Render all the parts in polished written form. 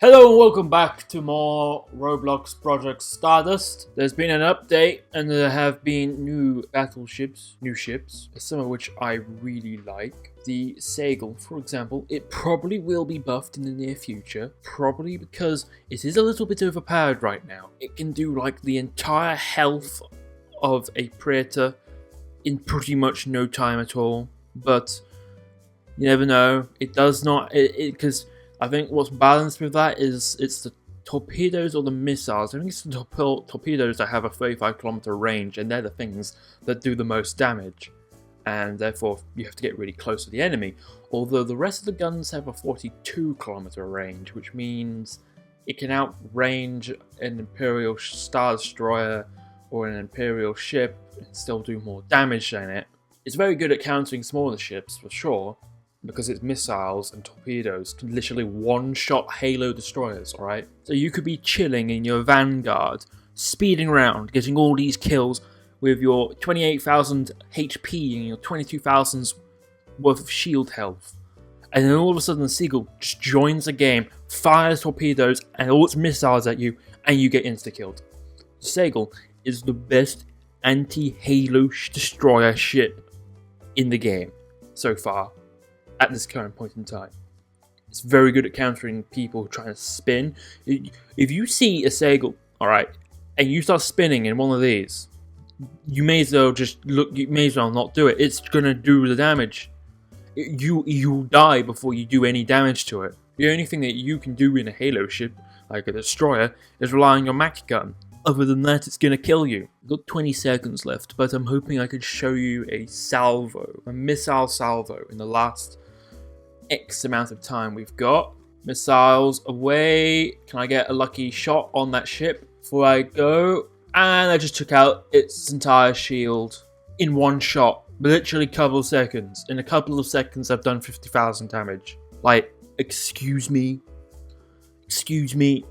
Hello and welcome back to more Roblox Project Stardust. There's been an update and there have been new battleships, new ships, some of which I really like. The Segal, for example, it probably will be buffed in the near future, probably because it is a little bit overpowered right now. It can do like the entire health of a Predator in pretty much no time at all, but you never know. It does not, because I think what's balanced with that is it's the torpedoes or the missiles. I think it's the torpedoes that have a 35-kilometer range, and they're the things that do the most damage. And therefore, you have to get really close to the enemy. Although the rest of the guns have a 42-kilometer range, which means it can outrange an Imperial Star Destroyer or an Imperial ship and still do more damage than it. It's very good at countering smaller ships, for sure, because its missiles and torpedoes can literally one-shot Halo destroyers, alright? So you could be chilling in your Vanguard, speeding around, getting all these kills with your 28,000 HP and your 22,000 worth of shield health. And then all of a sudden Seagal just joins the game, fires torpedoes and all its missiles at you, and you get insta-killed. Segal is the best anti-Halo destroyer ship in the game so far. At this current point in time, it's very good at countering people trying to spin. If you see a Segal, alright, and you start spinning in one of these, you may as well just look. You may as well not do it. It's gonna do the damage. You die before you do any damage to it. The only thing that you can do in a Halo ship, like a destroyer, is rely on your Mach gun. Other than that, it's gonna kill you. I've got 20 seconds left, but I'm hoping I could show you a salvo, a missile salvo, in the last X amount of time we've got. Missiles away. Can I get a lucky shot on that ship before I go? And I just took out its entire shield in one shot. Literally a couple of seconds. In a couple of seconds I've done 50,000 damage. Like, excuse me. Excuse me.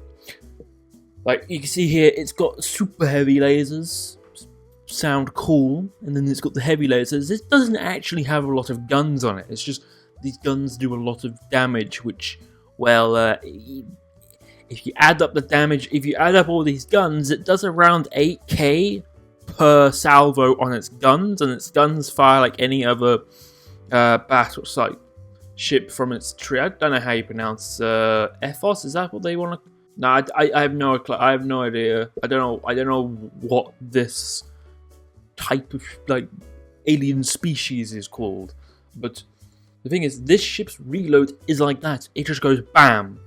Like, you can see here, it's got super heavy lasers. Sound cool. And then it's got the heavy lasers. This doesn't actually have a lot of guns on it. It's just these guns do a lot of damage, which, well, if you add up the damage, if you add up all these guns, it does around 8k per salvo on its guns, and its guns fire like any other battle site ship from its tree. I don't know how you pronounce ethos. Is that what they want to? No, I have no idea. I don't know what this type of like alien species is called, but the thing is, this ship's reload is like that. It just goes bam,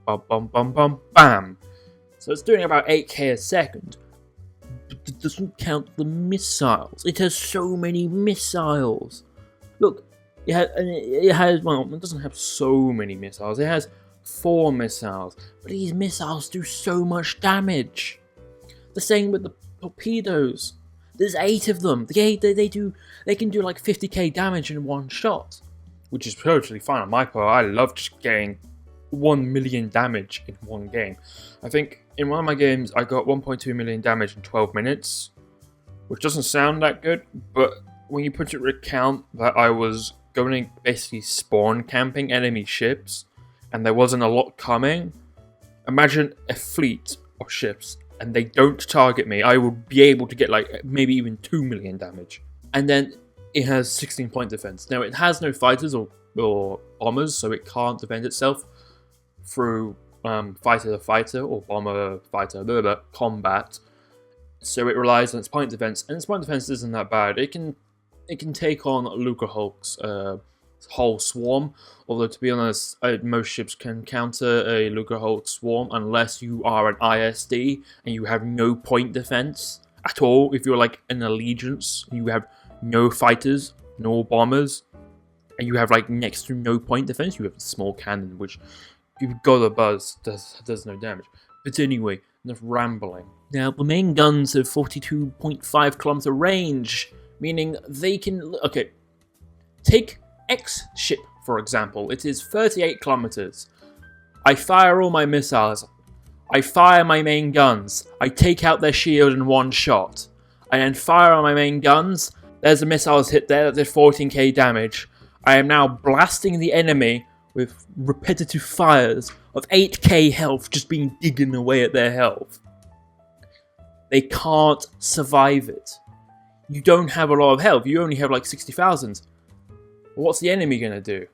bum, bum, bum, bum, bam. So it's doing about 8k a second, but it doesn't count the missiles. It has so many missiles. Look, it has, well, it doesn't have so many missiles. It has 4 missiles, but these missiles do so much damage. The same with the torpedoes. There's 8 of them. They can do like 50k damage in one shot, which is totally fine on my part. I love just getting 1 million damage in one game. I think in one of my games I got 1.2 million damage in 12 minutes, which doesn't sound that good, but when you put it to account that I was going basically spawn camping enemy ships and there wasn't a lot coming, imagine a fleet of ships and they don't target me, I would be able to get like maybe even 2 million damage. And then it has 16-point defense. Now, it has no fighters or bombers, so it can't defend itself through fighter-to-fighter or bomber-fighter combat. So it relies on its point defense, and its point defense isn't that bad. It can take on Luca Hulk's whole swarm, although to be honest, most ships can counter a Luca Hulk swarm unless you are an ISD and you have no point defense at all. If you're like an allegiance, you have no fighters, no bombers, and you have like next to no point defense. You have a small cannon, which you've got a buzz, does no damage. But anyway, enough rambling. Now, the main guns have 42.5 kilometer range, meaning they can, okay, take X ship, for example. It is 38 kilometers. I fire all my missiles. I fire my main guns. I take out their shield in one shot. I then fire on my main guns. There's a missiles hit there that did 14k damage. I am now blasting the enemy with repetitive fires of 8k health just being digging away at their health. They can't survive it. You don't have a lot of health. You only have like 60,000. What's the enemy going to do?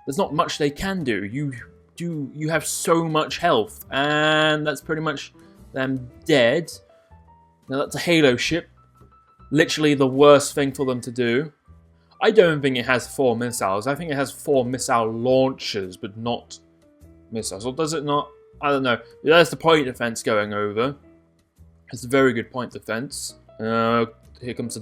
There's not much they can do. You have so much health, and that's pretty much them dead. Now that's a Halo ship. Literally the worst thing for them to do. I don't think it has 4 missiles. I think it has 4 missile launchers, but not missiles. Or does it not? I don't know. There's the point defense going over. It's a very good point defense. Here comes the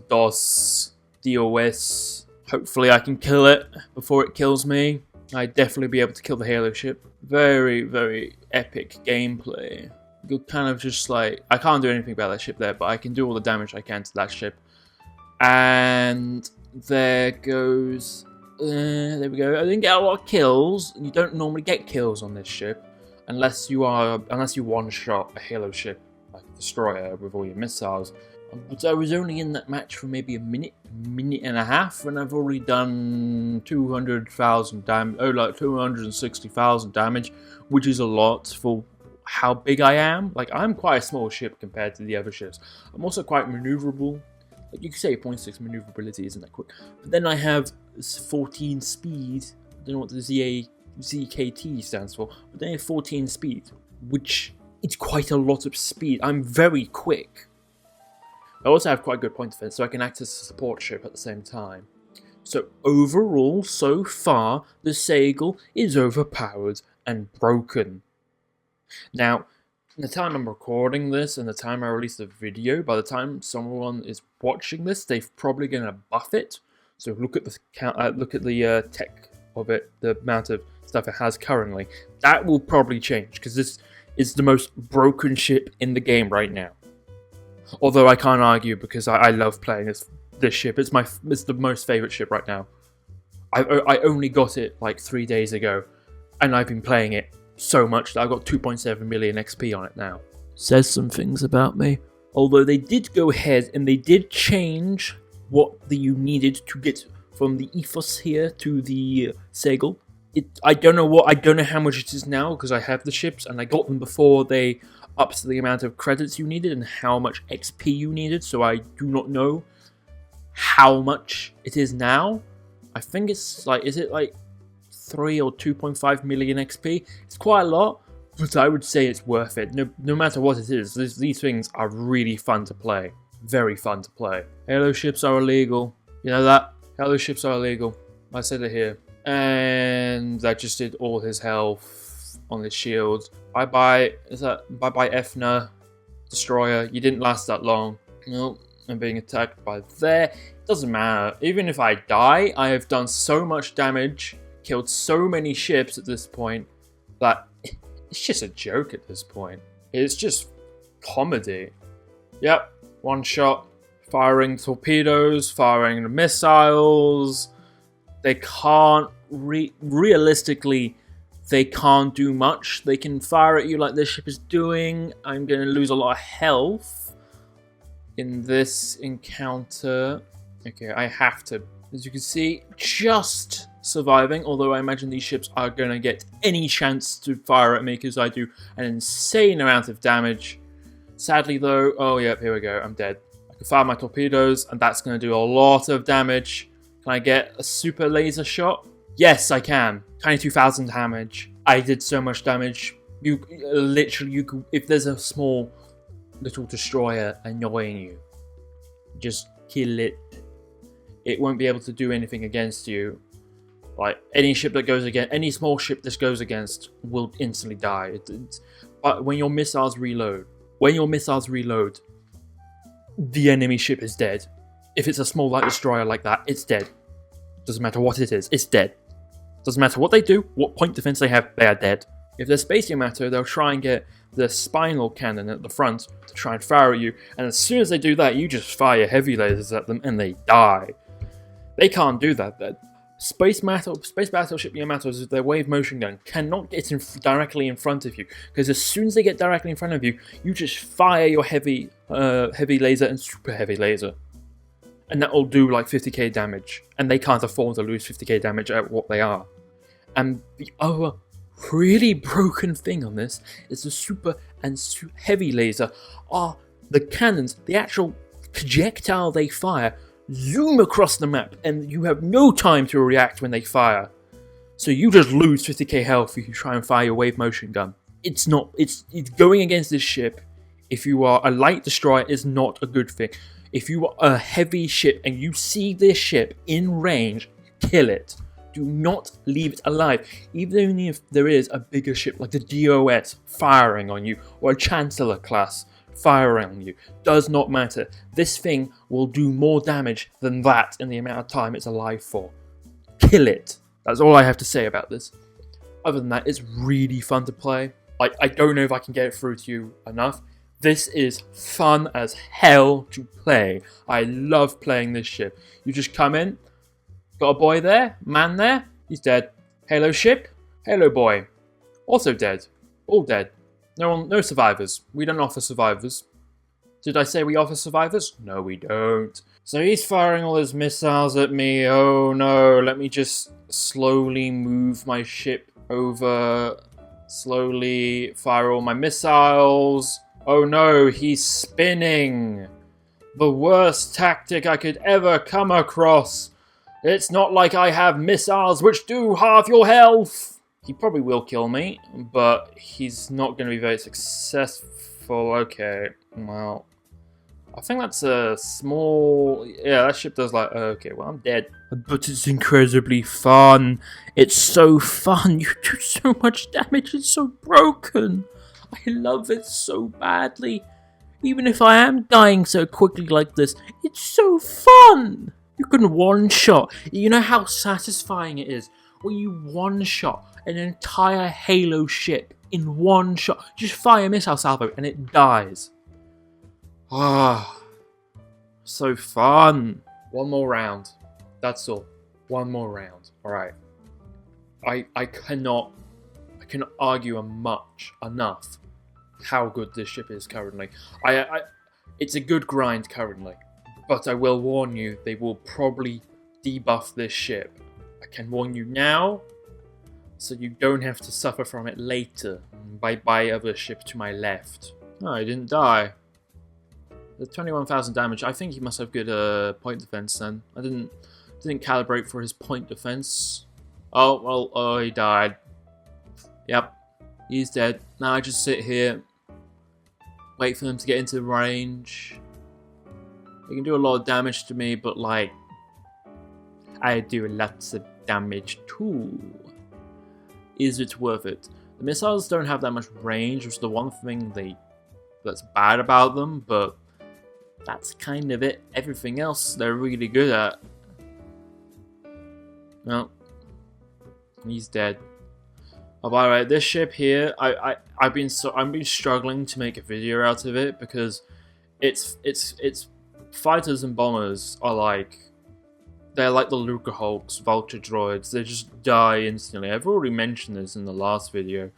DOS. Hopefully I can kill it before it kills me. I'd definitely be able to kill the Halo ship. Very, very epic gameplay. You're kind of just like... I can't do anything about that ship there, but I can do all the damage I can to that ship. And there goes... there we go. I didn't get a lot of kills. You don't normally get kills on this ship. Unless you one-shot a Halo ship, like a destroyer, with all your missiles. But I was only in that match for maybe a minute and a half, and I've already done 200,000 damage. Oh, like 260,000 damage, which is a lot for how big I am. Like, I'm quite a small ship compared to the other ships. I'm also quite maneuverable. Like, you could say 0.6 maneuverability isn't that quick. But then I have 14 speed. I don't know what the ZKT stands for, but then I have 14 speed, which is quite a lot of speed. I'm very quick. I also have quite good point defense, so I can act as a support ship at the same time. So overall, so far, the Seagal is overpowered and broken. Now, the time I'm recording this and the time I release the video, by the time someone is watching this, they're probably going to buff it. So look at the tech of it, the amount of stuff it has currently. That will probably change, because this is the most broken ship in the game right now. Although I can't argue, because I love playing this ship. It's the most favourite ship right now. I only got it like 3 days ago, and I've been playing it so much that I've got 2.7 million XP on it now. Says some things about me. Although they did go ahead and they did change what you needed to get from the ethos here to the Segal. I don't know how much it is now, because I have the ships and I got them before they upped the amount of credits you needed and how much XP you needed, so I do not know how much it is now. I think it's like, is it like 3 or 2.5 million XP? It's quite a lot, but I would say it's worth it. No matter what it is, these things are really fun to play. Very fun to play. Halo ships are illegal. You know that? Halo ships are illegal. I said it here. And that just did all his health on his shield. Bye-bye. Bye-bye, Efna. Destroyer. You didn't last that long. Nope. I'm being attacked by there. Doesn't matter. Even if I die, I have done so much damage, killed so many ships at this point, that it's just a joke at this point. It's just comedy. Yep. One shot. Firing torpedoes. Firing missiles. They can't, realistically, they can't do much. They can fire at you like this ship is doing. I'm going to lose a lot of health in this encounter. Okay, I have to. As you can see, just surviving, although I imagine these ships are going to get any chance to fire at me because I do an insane amount of damage. Sadly though, oh yeah, here we go, I'm dead. I can fire my torpedoes and that's going to do a lot of damage. Can I get a super laser shot? Yes, I can. 22,000 damage. I did so much damage. You could, if there's a small little destroyer annoying you, just kill it. It won't be able to do anything against you. Like any ship that goes against, any small ship this goes against will instantly die. But when your missiles reload, the enemy ship is dead. If it's a small light destroyer like that, it's dead. Doesn't matter what it is, it's dead. Doesn't matter what they do, what point defense they have, they are dead. If they're space matter, they'll try and get the spinal cannon at the front to try and fire at you, and as soon as they do that, you just fire heavy lasers at them and they die. They can't do that. Space battleship Yamato's, their wave motion gun cannot get directly in front of you, because as soon as they get directly in front of you, you just fire your heavy laser and super heavy laser. And that will do like 50k damage. And they can't afford to lose 50k damage at what they are. And the other really broken thing on this is the super and heavy laser are the cannons, the actual projectile they fire, zoom across the map, and you have no time to react when they fire. So you just lose 50k health if you try and fire your wave motion gun. It's going against this ship. If you are a light destroyer, is not a good thing. If you are a heavy ship and you see this ship in range, kill it. Do not leave it alive. Even if there is a bigger ship like the DOS firing on you, or a Chancellor class firing on you, does not matter. This thing will do more damage than that in the amount of time it's alive for. Kill it. That's all I have to say about this. Other than that, it's really fun to play. I don't know if I can get it through to you enough. This is fun as hell to play. I love playing this ship. You just come in, got a boy there, man there, he's dead. Halo ship, Halo boy, also dead. All dead. No survivors. We don't offer survivors. Did I say we offer survivors? No, we don't. So he's firing all his missiles at me. Oh no, let me just slowly move my ship over. Slowly fire all my missiles. Oh no, he's spinning. The worst tactic I could ever come across. It's not like I have missiles which do half your health. He probably will kill me, but he's not going to be very successful. Okay, well, I think that's a small... Yeah, that ship does like... Okay, well, I'm dead. But it's incredibly fun. It's so fun. You do so much damage. It's so broken. I love it so badly. Even if I am dying so quickly like this, it's so fun. You can one-shot. You know how satisfying it is when you one-shot an entire Halo ship in one shot. Just fire a missile salvo and it dies. Ah, so fun. One more round. That's all. One more round. Alright. I cannot argue enough how good this ship is currently. It's a good grind currently, but I will warn you, they will probably debuff this ship. I can warn you now, so you don't have to suffer from it later. By other ship to my left. Oh, he didn't die. The 21,000 damage. I think he must have good point defense then. I didn't calibrate for his point defense. Oh well. Oh, he died. Yep, he's dead. Now I just sit here, wait for them to get into range. They can do a lot of damage to me, but like, I do lots of damage too. Is it worth it? The missiles don't have that much range, which is the one thing that's bad about them, but that's kind of it. Everything else they're really good at. No, he's dead. Oh, by the way, this ship here, I've been struggling to make a video out of it because it's fighters and bombers are like, they're like the Luca Hulks, Vulture droids. They just die instantly. I've already mentioned this in the last video,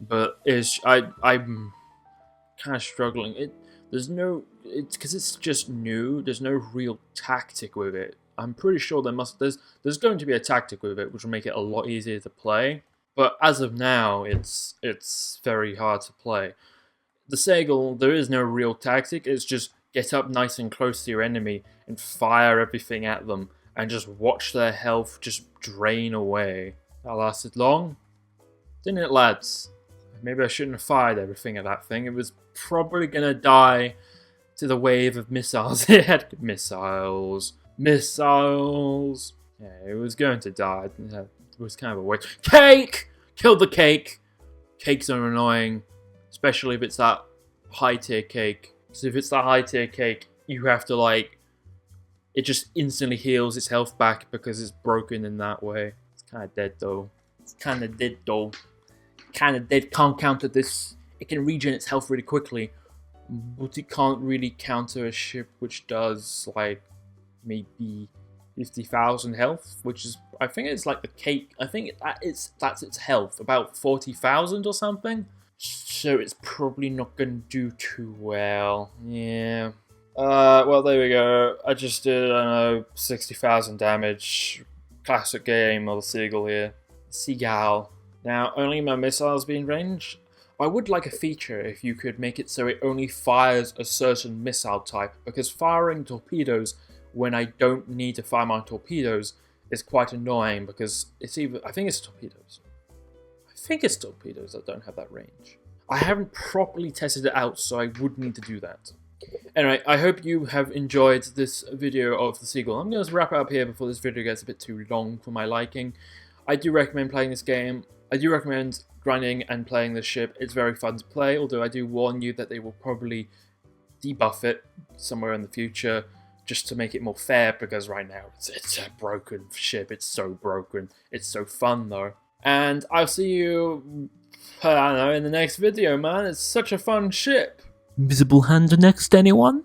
but I'm kind of struggling. Because it's just new. There's no real tactic with it. I'm pretty sure there's going to be a tactic with it, which will make it a lot easier to play. But as of now, it's very hard to play. The Segal, there is no real tactic. It's just get up nice and close to your enemy and fire everything at them and just watch their health just drain away. That lasted long, didn't it, lads? Maybe I shouldn't have fired everything at that thing. It was probably gonna die to the wave of missiles. It had missiles. Yeah, it was going to die. It was kind of a waste. Cake! Killed the cake! Cakes are annoying, especially if it's that high tier cake. So if it's that high tier cake, you have to like, it just instantly heals its health back because it's broken in that way. It's kind of dead though. Kind of dead, can't counter this. It can regen its health really quickly, but it can't really counter a ship which does like maybe 50,000 health, which is, I think it's like the cake. I think that's its health, about 40,000 or something. So it's probably not going to do too well. Yeah. Well, there we go. I just did, I don't know, 60,000 damage. Classic game of the Seagal here. Seagal. Now, only my missiles be in range. I would like a feature if you could make it so it only fires a certain missile type, because firing torpedoes when I don't need to fire my torpedoes is quite annoying, because it's either, I think it's torpedoes that don't have that range. I haven't properly tested it out, so I would need to do that. Anyway, I hope you have enjoyed this video of the Seagal. I'm going to wrap it up here before this video gets a bit too long for my liking. I do recommend playing this game. I do recommend grinding and playing this ship. It's very fun to play, although I do warn you that they will probably debuff it somewhere in the future just to make it more fair, because right now it's a broken ship. It's so broken. It's so fun though. And I'll see you, I don't know, in the next video, man. It's such a fun ship. Invisible hand next, anyone?